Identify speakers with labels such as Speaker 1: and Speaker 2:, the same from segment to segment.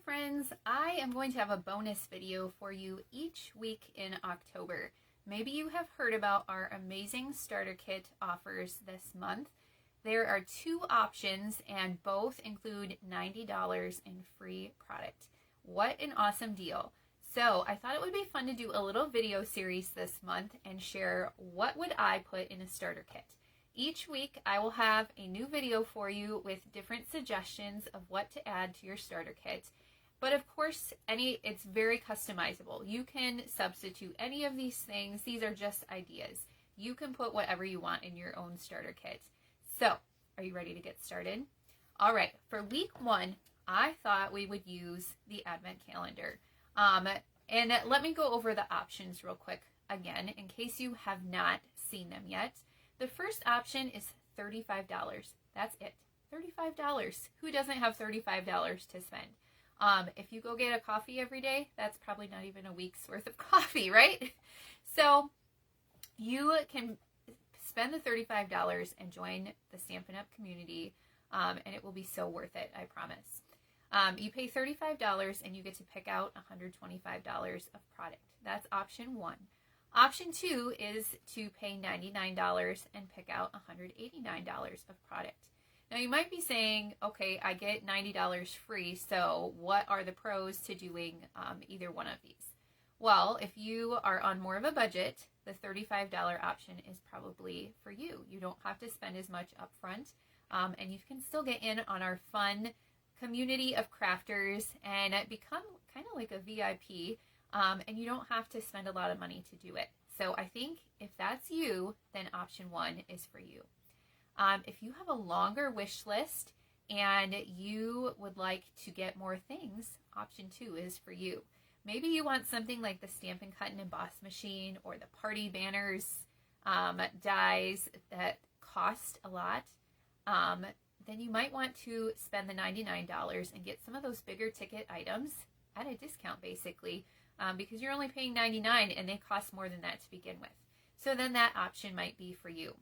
Speaker 1: friends, I am going to have a bonus video for you each week in October. Maybe you have heard about our amazing starter kit offers this month. There are two options and both include $90 in free product. What an awesome deal. So I thought it would be fun to do a little video series this month and share what would I put in a starter kit. Each week I will have a new video for you with different suggestions of what to add to your starter kit. But of course, it's very customizable. You can substitute any of these things. These are just ideas. You can put whatever you want in your own starter kit. So, are you ready to get started? All right, for week one, I thought we would use the Advent calendar. And let me go over the options real quick again, in case you have not seen them yet. The first option is $35. That's it, $35. Who doesn't have $35 to spend? If you go get a coffee every day, that's probably not even a week's worth of coffee, right? So you can spend the $35 and join the Stampin' Up community, and it will be so worth it, I promise. You pay $35 and you get to pick out $125 of product. That's option one. Option two is to pay $99 and pick out $189 of product. Now you might be saying, okay, I get $90 free, so what are the pros to doing either one of these? Well, if you are on more of a budget, the $35 option is probably for you. You don't have to spend as much upfront, and you can still get in on our fun community of crafters and become kind of like a VIP, and you don't have to spend a lot of money to do it. So I think if that's you, then option one is for you. If you have a longer wish list and you would like to get more things, option two is for you. Maybe you want something like the Stampin' Cut and Emboss machine or the party banners, dies that cost a lot. Then you might want to spend the $99 and get some of those bigger ticket items at a discount basically, because you're only paying $99 and they cost more than that to begin with. So then that option might be for you.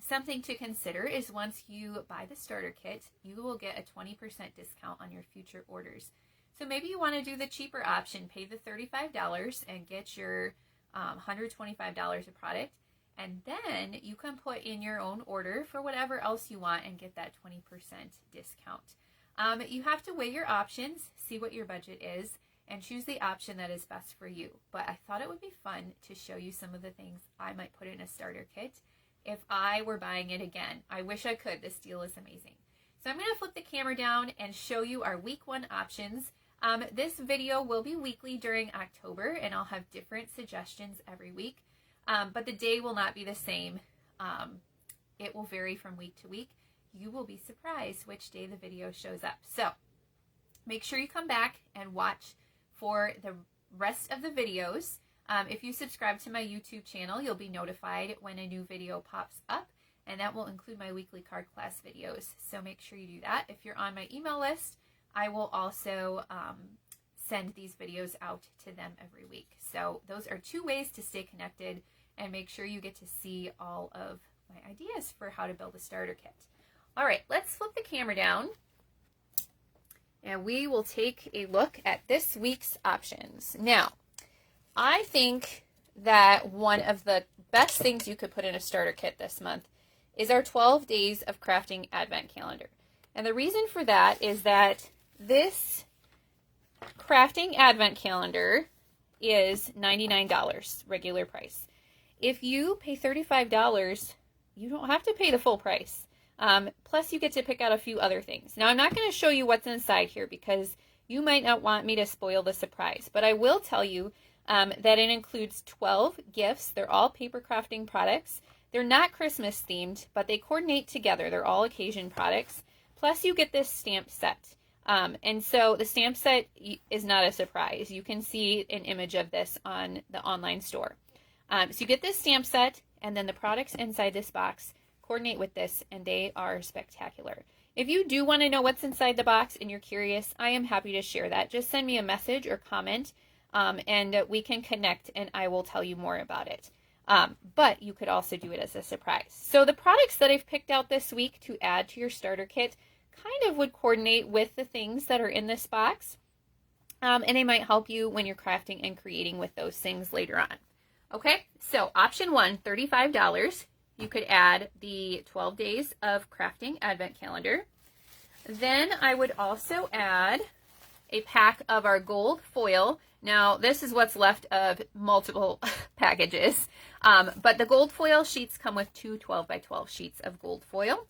Speaker 1: Something to consider is once you buy the starter kit, you will get a 20% discount on your future orders. So maybe you want to do the cheaper option, pay the $35 and get your $125 of product, and then you can put in your own order for whatever else you want and get that 20% discount. You have to weigh your options, see what your budget is, and choose the option that is best for you. But I thought it would be fun to show you some of the things I might put in a starter kit if I were buying it again. I wish I could. This deal is amazing. So I'm going to flip the camera down and show you our week one options. This video will be weekly during October, and I'll have different suggestions every week, but the day will not be the same. It will vary from week to week. You will be surprised which day the video shows up. So make sure you come back and watch for the rest of the videos. If you subscribe to my YouTube channel, you'll be notified when a new video pops up, and that will include my weekly card class videos. So make sure you do that. If you're on my email list, I will also send these videos out to them every week. So those are two ways to stay connected and make sure you get to see all of my ideas for how to build a starter kit. All right, let's flip the camera down and we will take a look at this week's options. Now, I think that one of the best things you could put in a starter kit this month is our 12 Days of Crafting Advent Calendar. And the reason for that is that this crafting advent calendar is $99 regular price. If you pay $35, you don't have to pay the full price. Plus you get to pick out a few other things. Now I'm not going to show you what's inside here because you might not want me to spoil the surprise, but I will tell you that it includes 12 gifts. They're all paper crafting products. They're not Christmas themed, but they coordinate together. They're all occasion products. Plus you get this stamp set. And so the stamp set is not a surprise. You can see an image of this on the online store. So you get this stamp set, and then the products inside this box coordinate with this, and they are spectacular. If you do want to know what's inside the box and you're curious, I am happy to share that. Just send me a message or comment, and we can connect, and I will tell you more about it. But you could also do it as a surprise. So the products that I've picked out this week to add to your starter kit kind of would coordinate with the things that are in this box. And they might help you when you're crafting and creating with those things later on. Okay, so option 1, $35. You could add the 12 days of crafting advent calendar. Then I would also add a pack of our gold foil. Now, this is what's left of multiple packages, but the gold foil sheets come with two 12 by 12 sheets of gold foil.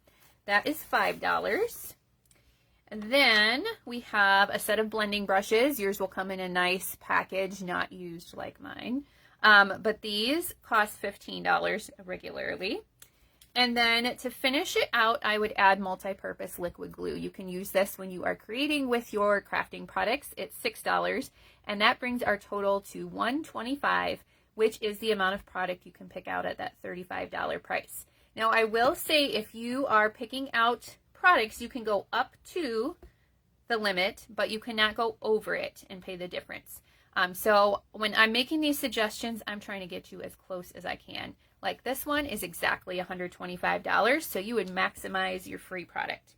Speaker 1: That is $5. And then we have a set of blending brushes. Yours will come in a nice package, not used like mine. But these cost $15 regularly. And then to finish it out, I would add multi-purpose liquid glue. You can use this when you are creating with your crafting products. It's $6, and that brings our total to $125, which is the amount of product you can pick out at that $35 price. Now, I will say if you are picking out products, you can go up to the limit, but you cannot go over it and pay the difference. So when I'm making these suggestions, I'm trying to get you as close as I can. Like this one is exactly $125, so you would maximize your free product.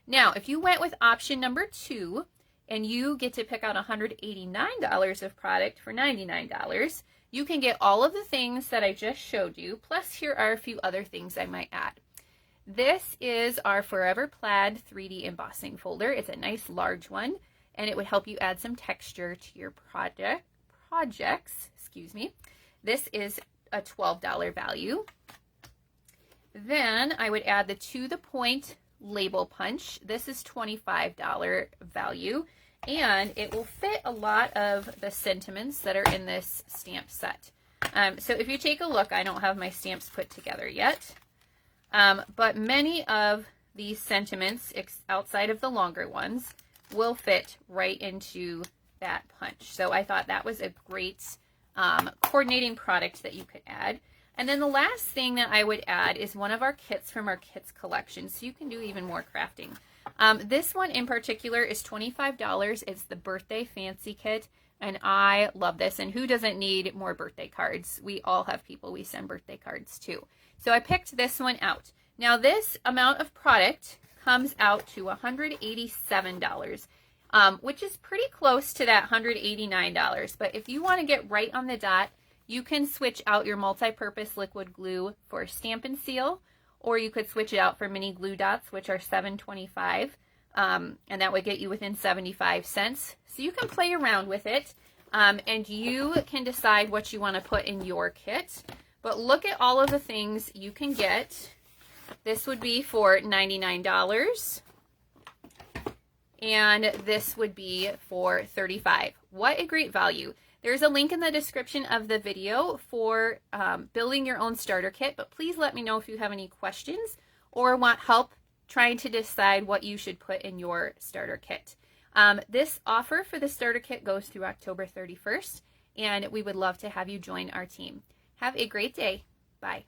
Speaker 1: Now, if you went with option number 2 and you get to pick out $189 of product for $99, you can get all of the things that I just showed you, plus here are a few other things I might add. This is our Forever Plaid 3D embossing folder. It's a nice large one, and it would help you add some texture to your projects. This is a $12 value. Then I would add the To The Point label punch. This is $25 value, and it will fit a lot of the sentiments that are in this stamp set. So if you take a look, I don't have my stamps put together yet, but many of these sentiments outside of the longer ones will fit right into that punch. So I thought that was a great coordinating product that you could add. And then the last thing that I would add is one of our kits from our kits collection, so you can do even more crafting. This one in particular is $25. It's the Birthday Fancy Kit, and I love this. And who doesn't need more birthday cards? We all have people we send birthday cards to. So I picked this one out. Now this amount of product comes out to $187. Which is pretty close to that $189. But if you want to get right on the dot, you can switch out your multi-purpose liquid glue for Stampin' Seal, or you could switch it out for mini glue dots, which are $7.25, and that would get you within 75 cents. So you can play around with it, and you can decide what you want to put in your kit. But look at all of the things you can get. This would be for $99. And this would be for $35. What a great value. There's a link in the description of the video for building your own starter kit, but please let me know if you have any questions or want help trying to decide what you should put in your starter kit. This offer for the starter kit goes through October 31st, and we would love to have you join our team. Have a great day. Bye.